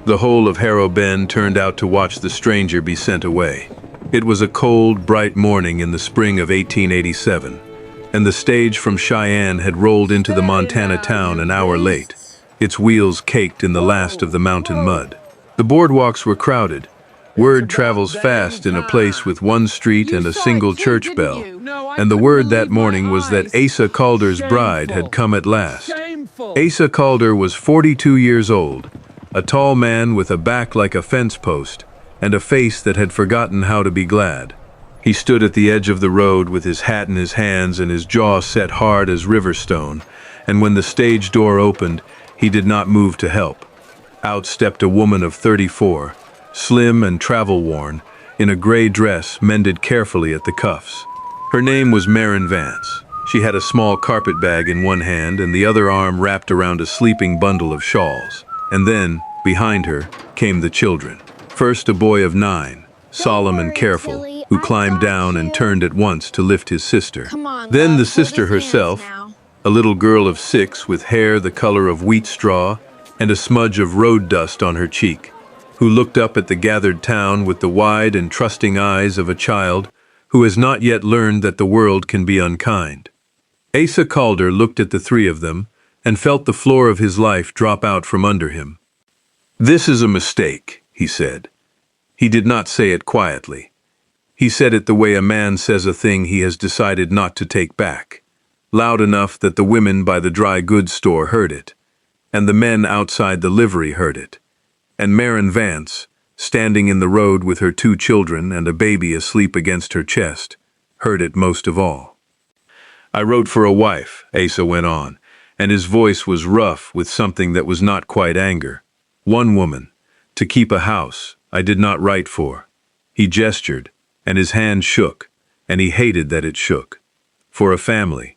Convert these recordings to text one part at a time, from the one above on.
The whole of Harrow Bend turned out to watch the stranger be sent away. It was a cold, bright morning in the spring of 1887, and the stage from Cheyenne had rolled into the Montana town an hour late, its wheels caked in the last of the mountain mud. The boardwalks were crowded. Word travels fast in a place with one street and a single church bell, and the word that morning was that Asa Calder's bride had come at last. Asa Calder was 42 years old, a tall man with a back like a fence post, and a face that had forgotten how to be glad. He stood at the edge of the road with his hat in his hands and his jaw set hard as river stone, and when the stage door opened, he did not move to help. Out stepped a woman of 34, slim and travel-worn, in a gray dress mended carefully at the cuffs. Her name was Marin Vance. She had a small carpetbag in one hand and the other arm wrapped around a sleeping bundle of shawls. And then, behind her, came the children. First a boy of 9, solemn and careful, who climbed down and turned at once to lift his sister. Then the sister herself, a little girl of 6 with hair the color of wheat straw and a smudge of road dust on her cheek, who looked up at the gathered town with the wide and trusting eyes of a child who has not yet learned that the world can be unkind. Asa Calder looked at the three of them and felt the floor of his life drop out from under him. "This is a mistake," he said. He did not say it quietly. He said it the way a man says a thing he has decided not to take back, loud enough that the women by the dry goods store heard it, and the men outside the livery heard it, and Marin Vance, standing in the road with her 2 children and a baby asleep against her chest, heard it most of all. "I wrote for a wife," Asa went on, and his voice was rough with something that was not quite anger. "One woman, to keep a house, I did not write for." He gestured, and his hand shook, and he hated that it shook. "For a family.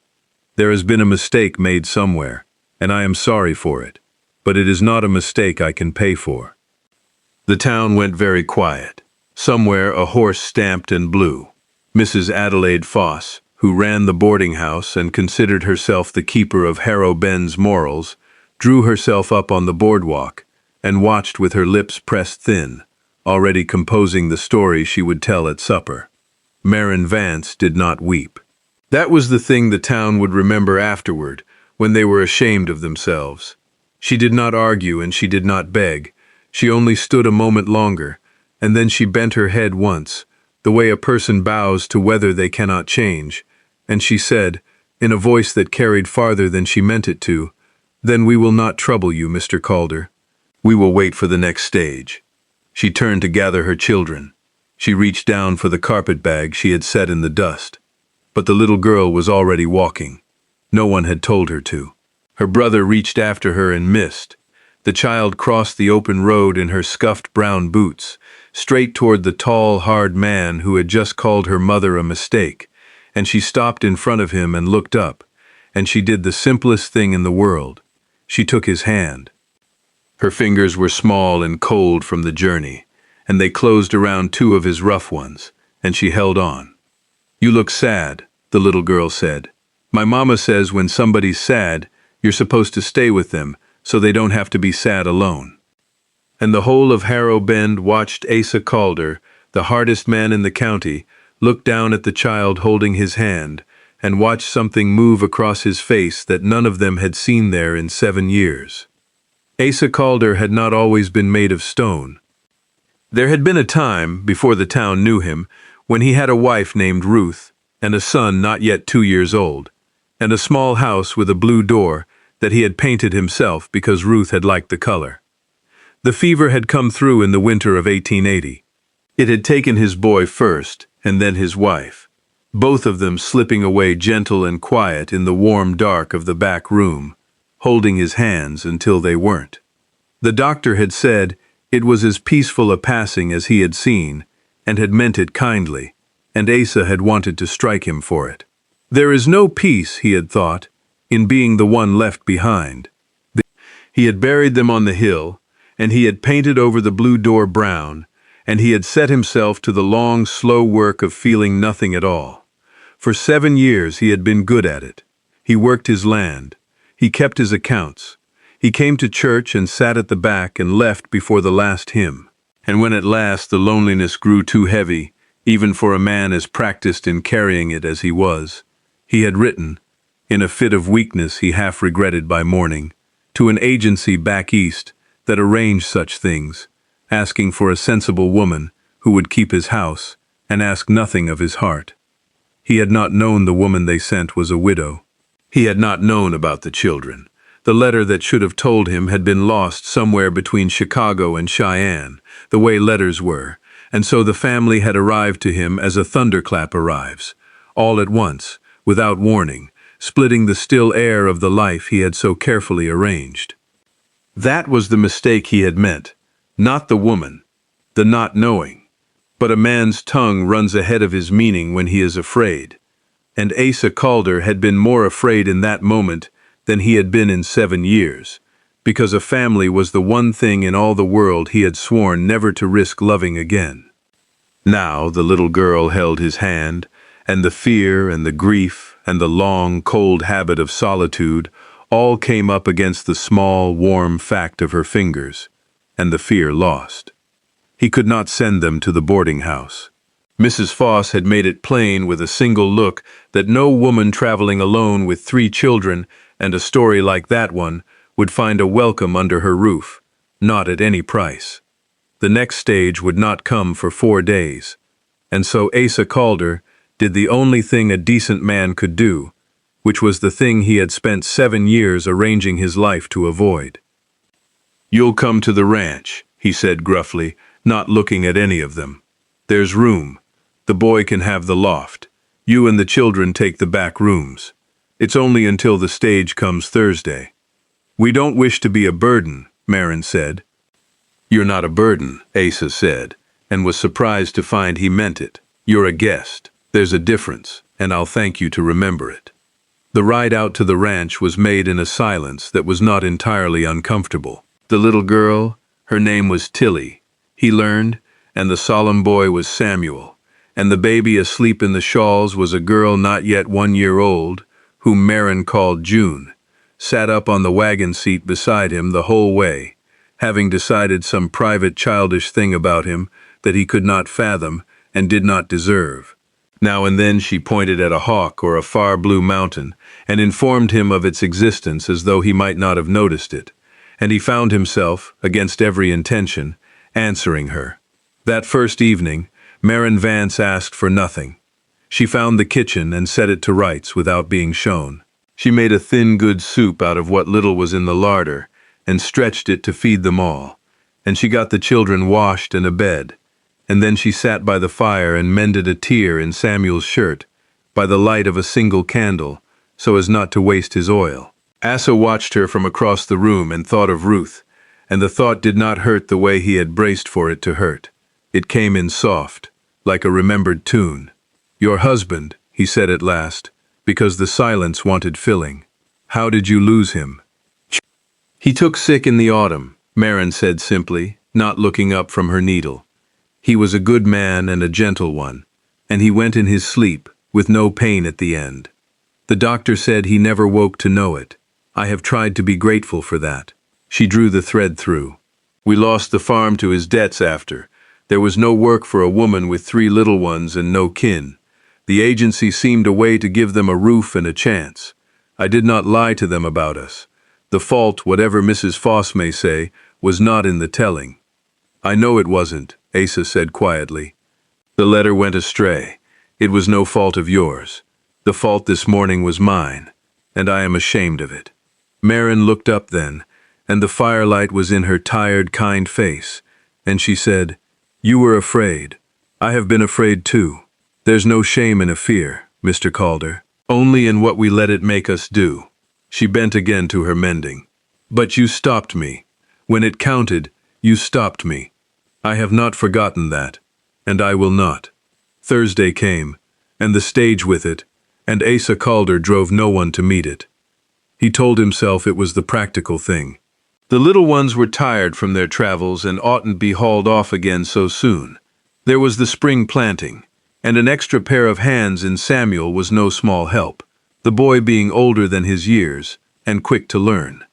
There has been a mistake made somewhere, and I am sorry for it, but it is not a mistake I can pay for." The town went very quiet. Somewhere a horse stamped and blew. Mrs. Adelaide Foss, who ran the boarding house and considered herself the keeper of Harrow Bend's morals, drew herself up on the boardwalk and watched with her lips pressed thin, already composing the story she would tell at supper. Marin Vance did not weep. That was the thing the town would remember afterward, when they were ashamed of themselves. She did not argue and she did not beg. She only stood a moment longer, and then she bent her head once, the way a person bows to weather they cannot change, and she said, in a voice that carried farther than she meant it to, "Then we will not trouble you, Mr. Calder. We will wait for the next stage." She turned to gather her children. She reached down for the carpetbag she had set in the dust. But the little girl was already walking. No one had told her to. Her brother reached after her and missed. The child crossed the open road in her scuffed brown boots, straight toward the tall, hard man who had just called her mother a mistake, and she stopped in front of him and looked up, and she did the simplest thing in the world. She took his hand. Her fingers were small and cold from the journey, and they closed around 2 of his rough ones, and she held on. "You look sad," the little girl said. "My mama says when somebody's sad, you're supposed to stay with them, so they don't have to be sad alone." And the whole of Harrow Bend watched Asa Calder, the hardest man in the county, look down at the child holding his hand, and watch something move across his face that none of them had seen there in 7 years. Asa Calder had not always been made of stone. There had been a time, before the town knew him, when he had a wife named Ruth, and a son not yet 2 years old, and a small house with a blue door that he had painted himself because Ruth had liked the color. The fever had come through in the winter of 1880. It had taken his boy first, and then his wife, both of them slipping away gentle and quiet in the warm dark of the back room, holding his hands until they weren't. The doctor had said it was as peaceful a passing as he had seen, and had meant it kindly, and Asa had wanted to strike him for it. There is no peace, he had thought, in being the one left behind. He had buried them on the hill, and he had painted over the blue door brown, and he had set himself to the long, slow work of feeling nothing at all. For 7 years he had been good at it. He worked his land. He kept his accounts. He came to church and sat at the back and left before the last hymn. And when at last the loneliness grew too heavy, even for a man as practiced in carrying it as he was, he had written, in a fit of weakness he half regretted by morning, to an agency back east that arranged such things, asking for a sensible woman who would keep his house and ask nothing of his heart. He had not known the woman they sent was a widow. He had not known about the children. The letter that should have told him had been lost somewhere between Chicago and Cheyenne, the way letters were, and so the family had arrived to him as a thunderclap arrives, all at once, without warning, splitting the still air of the life he had so carefully arranged. That was the mistake he had meant, not the woman, the not knowing. But a man's tongue runs ahead of his meaning when he is afraid, and Asa Calder had been more afraid in that moment than he had been in 7 years, because a family was the one thing in all the world he had sworn never to risk loving again. Now the little girl held his hand, and the fear and the grief and the long, cold habit of solitude all came up against the small, warm fact of her fingers, and the fear lost. He could not send them to the boarding house. Mrs. Foss had made it plain with a single look that no woman traveling alone with 3 children and a story like that one would find a welcome under her roof, not at any price. The next stage would not come for 4 days, and so Asa Calder did the only thing a decent man could do, which was the thing he had spent 7 years arranging his life to avoid. "You'll come to the ranch," he said gruffly, not looking at any of them. "There's room. The boy can have the loft. You and the children take the back rooms. It's only until the stage comes Thursday." "We don't wish to be a burden," Marin said. "You're not a burden," Asa said, and was surprised to find he meant it. "You're a guest. There's a difference, and I'll thank you to remember it." The ride out to the ranch was made in a silence that was not entirely uncomfortable. The little girl, her name was Tilly, he learned, and the solemn boy was Samuel, and the baby asleep in the shawls was a girl not yet 1 year old, whom Marin called June, sat up on the wagon seat beside him the whole way, having decided some private childish thing about him that he could not fathom and did not deserve. Now and then she pointed at a hawk or a far blue mountain and informed him of its existence as though he might not have noticed it, and he found himself, against every intention, answering her. That first evening, Marin Vance asked for nothing. She found the kitchen and set it to rights without being shown. She made a thin good soup out of what little was in the larder and stretched it to feed them all, and she got the children washed and a bed, and then she sat by the fire and mended a tear in Samuel's shirt, by the light of a single candle, so as not to waste his oil. Asa watched her from across the room and thought of Ruth, and the thought did not hurt the way he had braced for it to hurt. It came in soft, like a remembered tune. "Your husband," he said at last, because the silence wanted filling. "How did you lose him?" "He took sick in the autumn," Marin said simply, not looking up from her needle. "He was a good man and a gentle one, and he went in his sleep, with no pain at the end. The doctor said he never woke to know it. I have tried to be grateful for that." She drew the thread through. "We lost the farm to his debts after. There was no work for a woman with 3 little ones and no kin. The agency seemed a way to give them a roof and a chance. I did not lie to them about us. The fault, whatever Mrs. Foss may say, was not in the telling." "I know it wasn't," Asa said quietly. "The letter went astray. It was no fault of yours. The fault this morning was mine, and I am ashamed of it." Marin looked up then, and the firelight was in her tired, kind face, and she said, "You were afraid. I have been afraid too. There's no shame in a fear, Mr. Calder, only in what we let it make us do." She bent again to her mending. "But you stopped me. When it counted, you stopped me. I have not forgotten that, and I will not." Thursday came, and the stage with it, and Asa Calder drove no one to meet it. He told himself it was the practical thing. The little ones were tired from their travels and oughtn't be hauled off again so soon. There was the spring planting, and an extra pair of hands in Samuel was no small help, the boy being older than his years and quick to learn.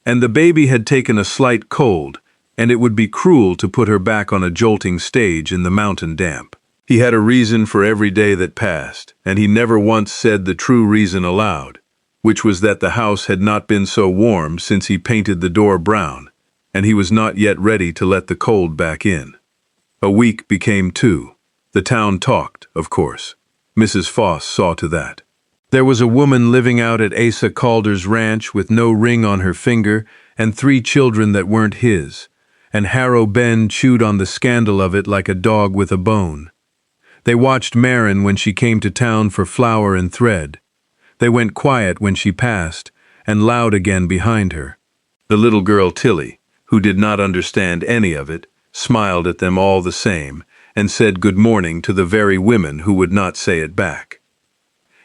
And the baby had taken a slight cold, and it would be cruel to put her back on a jolting stage in the mountain damp. He had a reason for every day that passed, and he never once said the true reason aloud, which was that the house had not been so warm since he painted the door brown, and he was not yet ready to let the cold back in. A week became 2. The town talked, of course. Mrs. Foss saw to that. There was a woman living out at Asa Calder's ranch with no ring on her finger and 3 children that weren't his, and Harrow Ben chewed on the scandal of it like a dog with a bone. They watched Marin when she came to town for flour and thread. They went quiet when she passed, and loud again behind her. The little girl Tilly, who did not understand any of it, smiled at them all the same, and said good morning to the very women who would not say it back.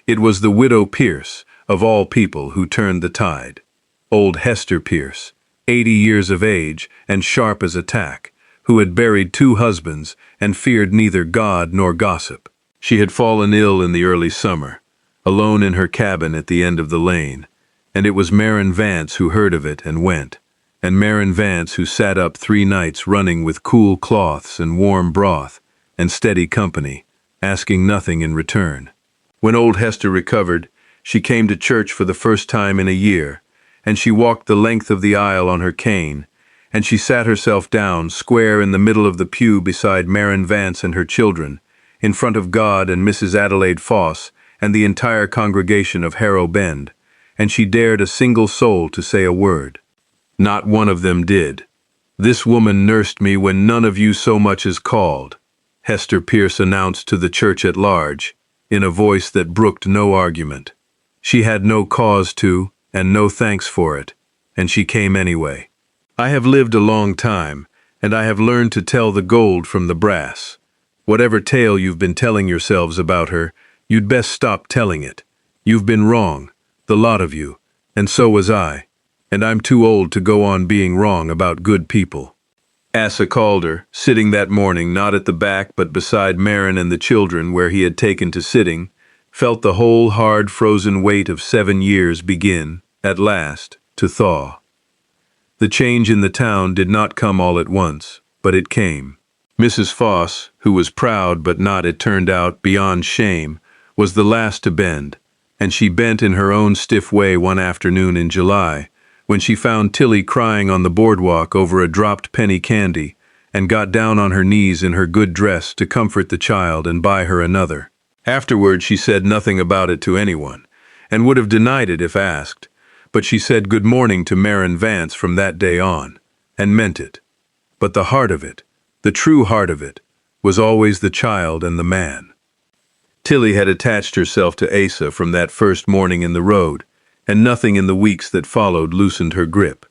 It was the widow Pierce, of all people, who turned the tide. Old Hester Pierce, 80 years of age and sharp as a tack, who had buried 2 husbands and feared neither God nor gossip. She had fallen ill in the early summer, alone in her cabin at the end of the lane, and it was Marin Vance who heard of it and went, and Marin Vance who sat up 3 nights running with cool cloths and warm broth and steady company, asking nothing in return. When old Hester recovered, she came to church for the first time in a year, and she walked the length of the aisle on her cane, and she sat herself down square in the middle of the pew beside Marin Vance and her children, in front of God and Mrs. Adelaide Foss and the entire congregation of Harrow Bend, and she dared a single soul to say a word. Not one of them did. "This woman nursed me when none of you so much as called," Hester Pierce announced to the church at large, in a voice that brooked no argument. She had no cause to, and no thanks for it, and she came anyway. I have lived a long time, and I have learned to tell the gold from the brass. Whatever tale you've been telling yourselves about her, you'd best stop telling it. You've been wrong, the lot of you, and so was I, and I'm too old to go on being wrong about good people. Asa Calder, sitting that morning not at the back but beside Marin and the children where he had taken to sitting, felt the whole hard frozen weight of 7 years begin, at last, to thaw. The change in the town did not come all at once, but it came. Mrs. Foss, who was proud but not, it turned out, beyond shame, was the last to bend, and she bent in her own stiff way one afternoon in July, when she found Tilly crying on the boardwalk over a dropped penny candy, and got down on her knees in her good dress to comfort the child and buy her another. Afterward she said nothing about it to anyone, and would have denied it if asked, but she said good morning to Marin Vance from that day on, and meant it. But the heart of it, the true heart of it, was always the child and the man. Tilly had attached herself to Asa from that first morning in the road, and nothing in the weeks that followed loosened her grip.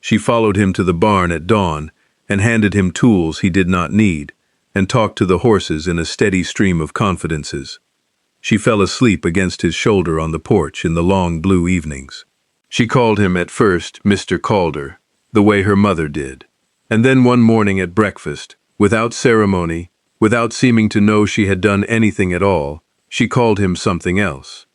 She followed him to the barn at dawn, and handed him tools he did not need, and talked to the horses in a steady stream of confidences. She fell asleep against his shoulder on the porch in the long blue evenings. She called him at first Mr. Calder, the way her mother did, and then one morning at breakfast, without ceremony, without seeming to know she had done anything at all, she called him something else.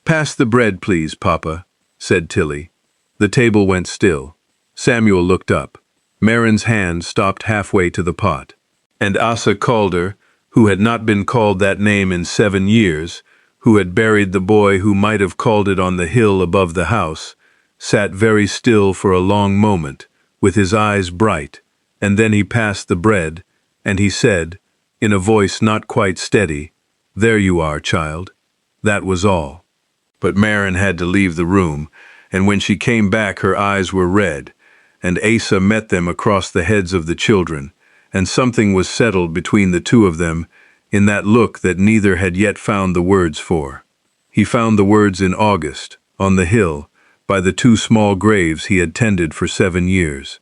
"Pass the bread, please, Papa," said Tilly. The table went still. Samuel looked up. Marin's hand stopped halfway to the pot. And Asa Calder, who had not been called that name in 7 years, who had buried the boy who might have called it on the hill above the house, sat very still for a long moment, with his eyes bright, and then he passed the bread, and he said, in a voice not quite steady, "There you are, child." That was all. But Marin had to leave the room, and when she came back her eyes were red, and Asa met them across the heads of the children, and something was settled between the two of them in that look that neither had yet found the words for. He found the words in August, on the hill, by the 2 small graves he had tended for 7 years.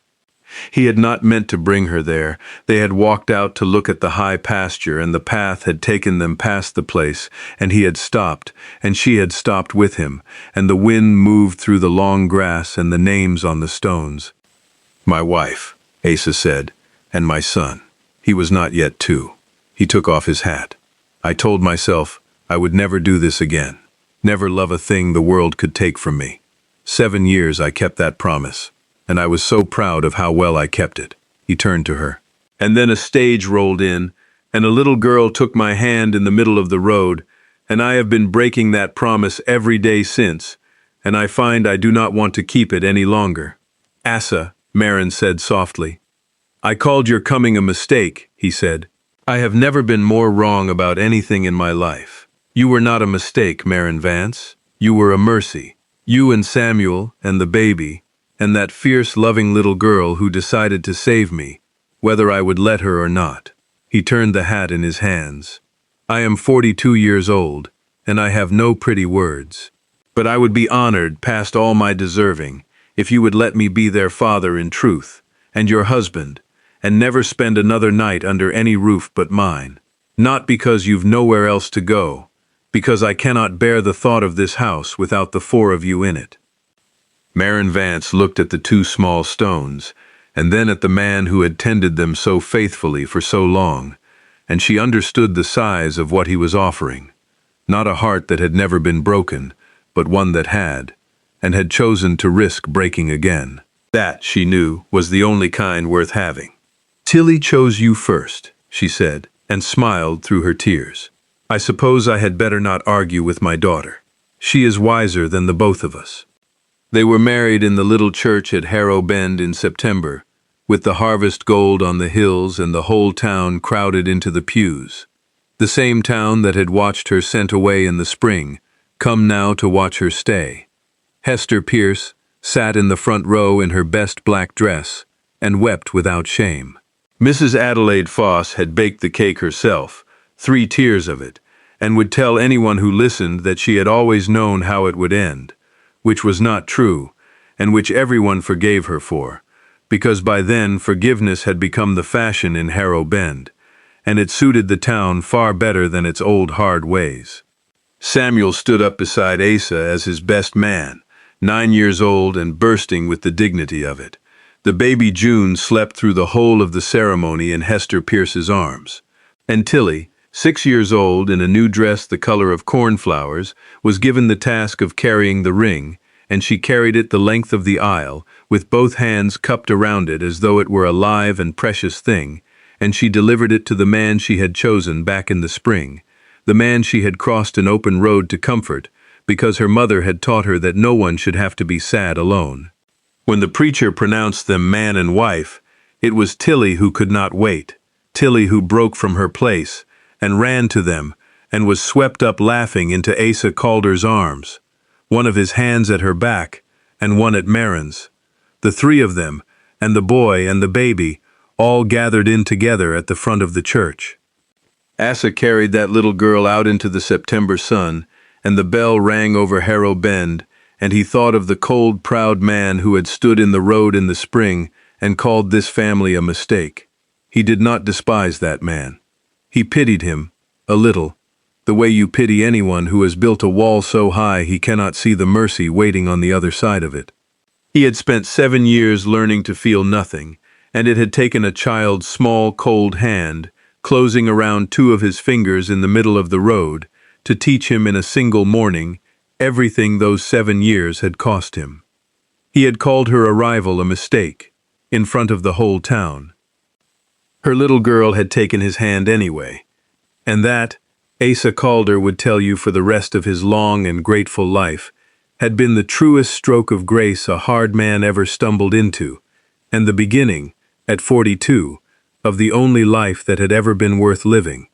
He had not meant to bring her there. They had walked out to look at the high pasture, and the path had taken them past the place, and he had stopped, and she had stopped with him, and the wind moved through the long grass and the names on the stones. "My wife," Asa said, "and my son." He was not yet 2. He took off his hat. "I told myself I would never do this again, never love a thing the world could take from me. 7 years I kept that promise. and I was so proud of how well I kept it." He turned to her. "And then a stage rolled in, and a little girl took my hand in the middle of the road, and I have been breaking that promise every day since, and I find I do not want to keep it any longer." "Asa," Marin said softly. "I called your coming a mistake," he said. "I have never been more wrong about anything in my life. You were not a mistake, Marin Vance. You were a mercy. You and Samuel, and the baby, and that fierce, loving little girl who decided to save me, whether I would let her or not." He turned the hat in his hands. "I am 42 years old, and I have no pretty words. But I would be honored past all my deserving if you would let me be their father in truth, and your husband, and never spend another night under any roof but mine. Not because you've nowhere else to go, because I cannot bear the thought of this house without the four of you in it." Marin Vance looked at the two small stones, and then at the man who had tended them so faithfully for so long, and she understood the size of what he was offering. Not a heart that had never been broken, but one that had, and had chosen to risk breaking again. That, she knew, was the only kind worth having. "Tilly chose you first," she said, and smiled through her tears. "I suppose I had better not argue with my daughter. She is wiser than the both of us." They were married in the little church at Harrow Bend in September, with the harvest gold on the hills and the whole town crowded into the pews. The same town that had watched her sent away in the spring, come now to watch her stay. Hester Pierce sat in the front row in her best black dress and wept without shame. Mrs. Adelaide Foss had baked the cake herself, 3 tiers of it, and would tell anyone who listened that she had always known how it would end, which was not true, and which everyone forgave her for, because by then forgiveness had become the fashion in Harrow Bend, and it suited the town far better than its old hard ways. Samuel stood up beside Asa as his best man, 9 years old and bursting with the dignity of it. The baby June slept through the whole of the ceremony in Hester Pierce's arms, and Tilly, 6 years old in a new dress the color of cornflowers, was given the task of carrying the ring, and she carried it the length of the aisle, with both hands cupped around it as though it were a live and precious thing, and she delivered it to the man she had chosen back in the spring, the man she had crossed an open road to comfort, because her mother had taught her that no one should have to be sad alone. When the preacher pronounced them man and wife, it was Tilly who could not wait, Tilly who broke from her place, and ran to them, and was swept up laughing into Asa Calder's arms, one of his hands at her back, and one at Marin's. The 3 of them, and the boy and the baby, all gathered in together at the front of the church. Asa carried that little girl out into the September sun, and the bell rang over Harrow Bend, and he thought of the cold, proud man who had stood in the road in the spring and called this family a mistake. He did not despise that man. He pitied him, a little, the way you pity anyone who has built a wall so high he cannot see the mercy waiting on the other side of it. He had spent 7 years learning to feel nothing, and it had taken a child's small, cold hand, closing around 2 of his fingers in the middle of the road, to teach him in a single morning everything those 7 years had cost him. He had called her arrival a mistake, in front of the whole town. Her little girl had taken his hand anyway, and that, Asa Calder would tell you for the rest of his long and grateful life, had been the truest stroke of grace a hard man ever stumbled into, and the beginning, at 42, of the only life that had ever been worth living.